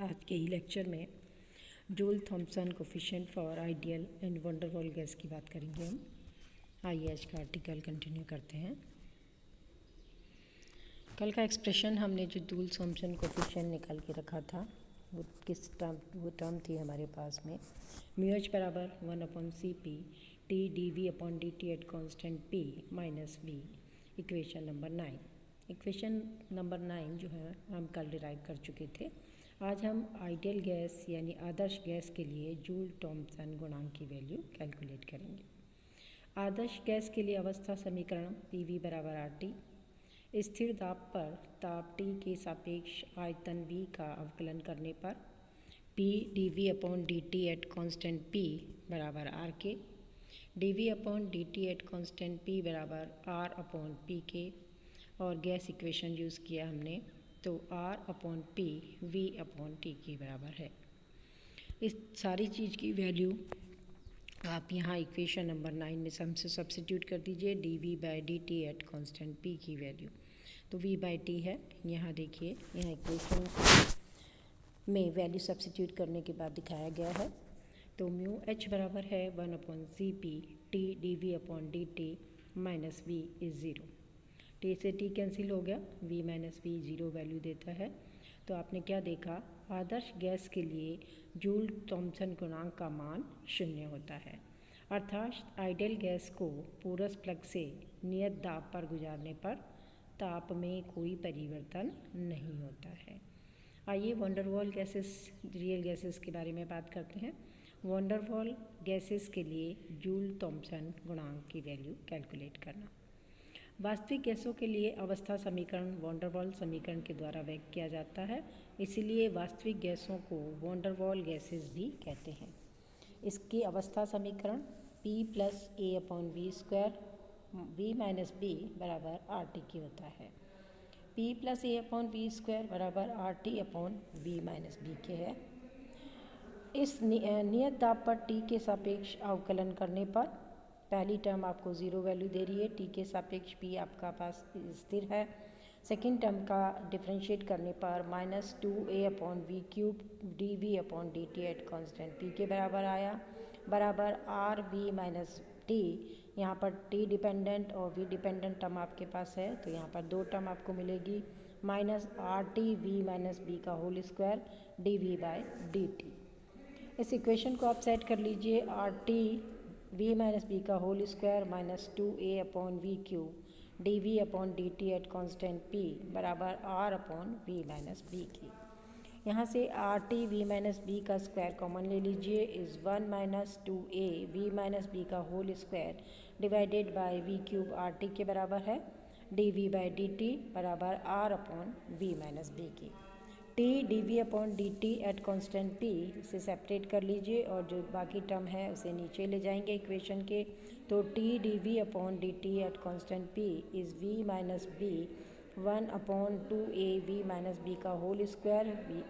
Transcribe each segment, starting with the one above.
आज के ही लेक्चर में joule Thompson coefficient for ideal and wonder wall gas की बात करेंगे हम। आइए आज का आर्टिकल कंटिन्यू करते हैं। कल का एक्सप्रेशन हमने जो जूल थॉम्पसन कोफिशिएंट निकाल के रखा था वो टर्म थी हमारे पास में म्यू एच बराबर 1/CP T D V upon D T at constant P minus V. Equation number 9 जो है हम कल डिराइव कर चुके थे। आज हम आइडियल गैस यानी आदर्श गैस के लिए जूल थॉम्पसन गुणांक की वैल्यू कैलकुलेट करेंगे। आदर्श गैस के लिए अवस्था समीकरण पी वी बराबर आर टी। स्थिर दाब पर ताप T के सापेक्ष आयतन V का अवकलन करने पर P dV upon D T at constant P बराबर आर के, D V upon D T at constant P बराबर R अपॉन पी के, और गैस इक्वेशन यूज़ किया हमने तो R upon P V upon T के बराबर है। इस सारी चीज़ की वैल्यू आप यहाँ इक्वेशन नंबर 9 में हमसे सब्सिट्यूट कर दीजिए। D V by D T at constant P की वैल्यू तो वी बाई टी है। यहाँ देखिए, यहाँ इक्वेशन में वैल्यू सब्सिट्यूट करने के बाद दिखाया गया है। तो म्यू एच बराबर है 1/CP T D V upon D T minus V is 0। T से टी कैंसिल हो गया, वी माइनस वी 0 वैल्यू देता है। तो आपने क्या देखा, आदर्श गैस के लिए जूल थॉम्पसन गुणांक का मान 0 होता है, अर्थात आइडियल गैस को पूरक प्लग से नियत दाब पर गुजारने पर ताप में कोई परिवर्तन नहीं होता है। आइए वंडरवॉल गैसेस, रियल गैसेस के बारे में बात करते हैं। वंडरवॉल गैसेस के लिए जूल थॉम्पसन गुणांक की वैल्यू कैलकुलेट करना। वास्तविक गैसों के लिए अवस्था समीकरण वंडरवॉल समीकरण के द्वारा व्यक्त किया जाता है, इसीलिए वास्तविक गैसों को वंडरवॉल गैसेस भी कहते हैं। इसकी अवस्था समीकरण P plus A upon V square V minus B बराबर आर टी की होता है। P plus A upon V square बराबर R T upon V minus B के है। इस नियत दाब पर T के सापेक्ष अवकलन करने पर पहली टर्म आपको 0 वैल्यू दे रही है, T के सापेक्ष P आपका पास स्थिर है। सेकेंड टर्म का डिफ्रेंशिएट करने पर -2a upon V cube D V upon D T at constant P के बराबर आया, बराबर आर वी माइनस टी। यहाँ पर T डिपेंडेंट और V डिपेंडेंट टर्म आपके पास है, तो यहाँ पर दो टर्म आपको मिलेगी, minus R T V minus B का whole square D V by D T. इस इक्वेशन को आप सेट कर लीजिए। R T V minus B का whole square -2a upon V cube D V upon D T at constant P बराबर R upon V minus B की। यहाँ से R T V minus B का स्क्वायर कॉमन ले लीजिए, is 1 - 2a V minus B का whole square divided by V cube R T के बराबर है, D V by D T बराबर R upon V minus B की। T D V upon D T at constant P से separate कर लीजिए और जो बाकी टर्म है उसे नीचे ले जाएंगे इक्वेशन के। तो T D V upon D T at constant P is V minus B 1/2a V minus B का whole square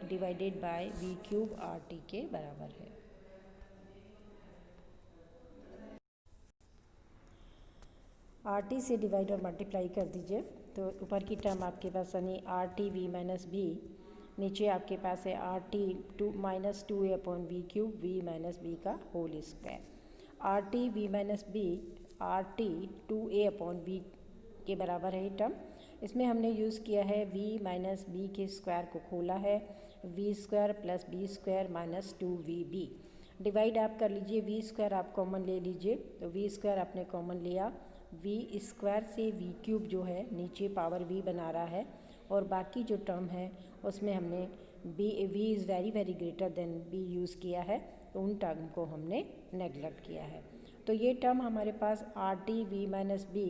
divided by V cube R T के बराबर है। आर टी से डिवाइड और मल्टीप्लाई कर दीजिए तो ऊपर की टर्म आपके पास यानी R T V minus B, नीचे आपके पास है R T -2a upon V cube V minus B का whole square. Are T V minus B R T 2a upon B के बराबर है ये टर्म। इसमें हमने यूज़ किया है v माइनस बी के स्क्वायर को खोला है, V square plus B square minus 2vb। Divide आप कर लीजिए, वी स्क्वायर आप कॉमन ले लीजिए, तो वी स्क्वायर आपने कॉमन लिया, वी स्क्वायर से वी क्यूब जो है नीचे पावर v बना रहा है, और बाकी जो टर्म है उसमें हमने V is very greater than B use किया है, तो उन टर्म को हमने नेगलेक्ट किया है। तो ये टर्म हमारे पास R T V minus B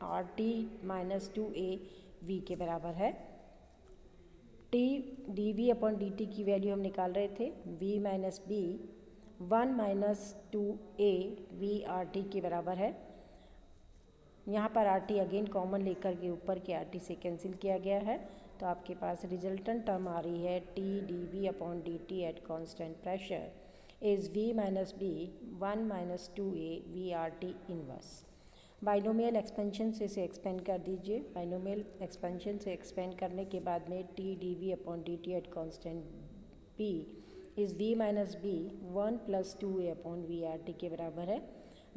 R T -2a V के बराबर है। T D V upon D T की वैल्यू हम निकाल रहे थे, V minus B 1 - 2a V R T के बराबर है। यहाँ पर आर टी अगेन कॉमन लेकर के ऊपर के आर टी से कैंसिल किया गया है, तो आपके पास रिजल्टेंट टर्म आ रही है T D V upon D T at constant pressure is V minus B 1 - 2a V R T inverse. Binomial expansion से इसे एक्सपेंड कर दीजिए। बाइनोमियल एक्सपेंशन से एक्सपेंड करने के बाद में T D V upon D T at constant P is V minus B 1 + 2a upon VRT के बराबर है।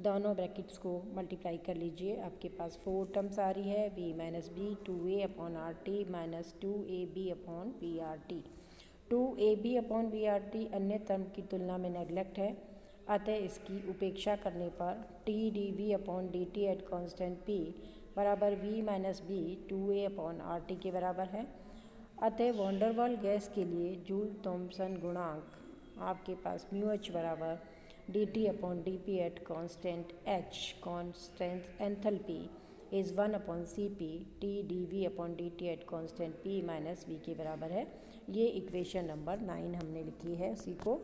दोनों ब्रैकेट्स को मल्टीप्लाई कर लीजिए, आपके पास 4 टर्म्स आ रही है, V minus B 2a upon RT minus 2ab upon VRT। 2ab upon VRT अन्य टर्म की तुलना में नेगलेक्ट है, अतः इसकी उपेक्षा करने पर T D V upon D T at constant P बराबर V minus B 2a upon RT के बराबर है। अतः वॉन्डरवॉल गैस के लिए जूल थॉम्पसन गुणांक आपके पास μH बराबर dt upon dp at constant H constant enthalpy is 1 upon Cp T D V upon dt at constant P minus V के बराबर है। ये इक्वेशन नंबर 9 हमने लिखी है उसी को।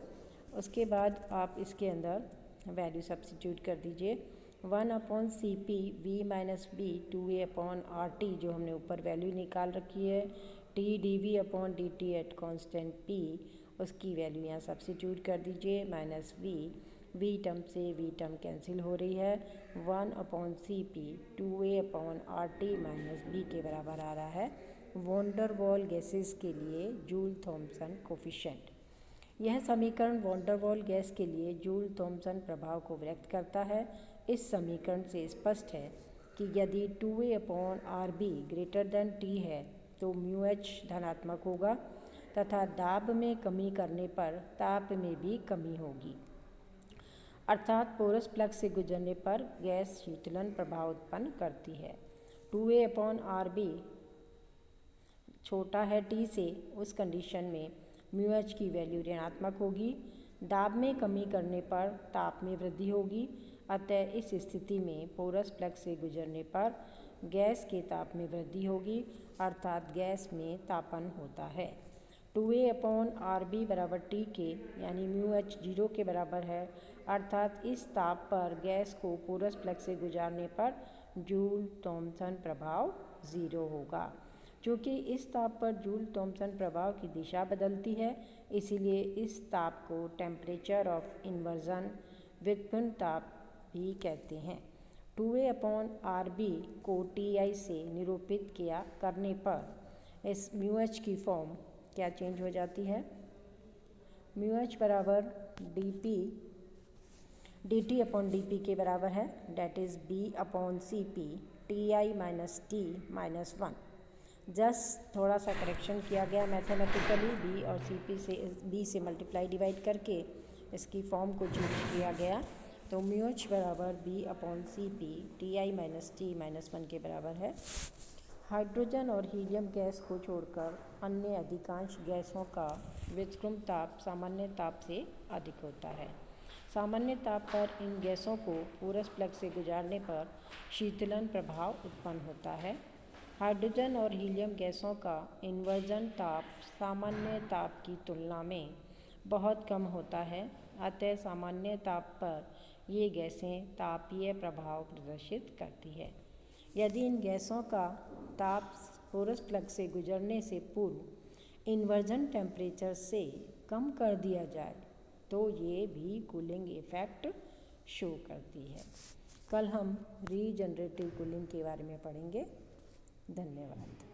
उसके बाद आप इसके अंदर वैल्यू सब्स्टिट्यूट कर दीजिए। 1 upon Cp V minus B 2a upon RT जो हमने ऊपर वैल्यू निकाल रखी है, T D V upon D T at constant P उसकी वैल्यू यहाँ सब्स्टिट्यूट कर दीजिए, माइनस V टर्म से V टर्म कैंसिल हो रही है। 1 upon Cp 2a upon RT minus B के बराबर आ रहा है वॉन्डरवॉल गैसेस के लिए जूल थॉम्पसन कोफिशिएंट। यह समीकरण वॉन्डरवॉल गैस के लिए जूल थॉम्पसन प्रभाव को व्यक्त करता है। इस समीकरण से स्पष्ट है कि यदि 2a upon RB greater than T है तो μH धनात्मक होगा तथा दाब में कमी करने पर ताप में भी कमी होगी, अर्थात पोरस प्लग से गुजरने पर गैस शीतलन प्रभाव उत्पन्न करती है। 2a अपॉन RB छोटा है T से, उस कंडीशन में μH की वैल्यू ऋणात्मक होगी। दाब में कमी करने पर ताप में वृद्धि होगी, अतः इस स्थिति में पोरस प्लग से गुजरने पर गैस के ताप में वृद्धि होगी, अर्थात गैस में तापन होता है। 2a अपॉन RB बराबर T के यानी μH 0 के बराबर है, अर्थात इस ताप पर गैस को पोरस प्लग से गुजारने पर जूल थॉम्पसन प्रभाव 0 होगा। चूँकि इस ताप पर जूल थॉम्पसन प्रभाव की दिशा बदलती है, इसीलिए इस ताप को टेम्परेचर ऑफ इन्वर्जन व्युत्पन्न ताप भी कहते हैं। 2a अपॉन RB को Ti से निरूपित किया करने पर इस μH की फॉर्म क्या चेंज हो जाती है, μH बराबर dt अपॉन dp के बराबर है, that is B upon Cp Ti minus T minus 1। Just थोड़ा सा करेक्शन किया गया मैथमेटिकली, B और Cp से B से मल्टीप्लाई डिवाइड करके इसकी फॉर्म को चेंज किया गया, तो μH बराबर B upon Cp Ti minus T minus 1 के बराबर है। हाइड्रोजन और हीलियम गैस को छोड़कर अन्य अधिकांश गैसों का व्युत्क्रम ताप सामान्य ताप से अधिक होता है। सामान्य ताप पर इन गैसों को पोरस प्लग से गुजारने पर शीतलन प्रभाव उत्पन्न होता है। हाइड्रोजन और हीलियम गैसों का इन्वर्जन ताप सामान्य ताप की तुलना में बहुत कम होता है, अतः सामान्य ताप पर ये गैसें तापीय प्रभाव प्रदर्शित करती है। यदि इन गैसों का ताप पोरस प्लग से गुजरने से पूर्व इन्वर्जन टेम्परेचर से कम कर दिया जाए तो ये भी कूलिंग इफ़ेक्ट शो करती है। कल हम रीजनरेटिव कूलिंग के बारे में पढ़ेंगे। धन्यवाद।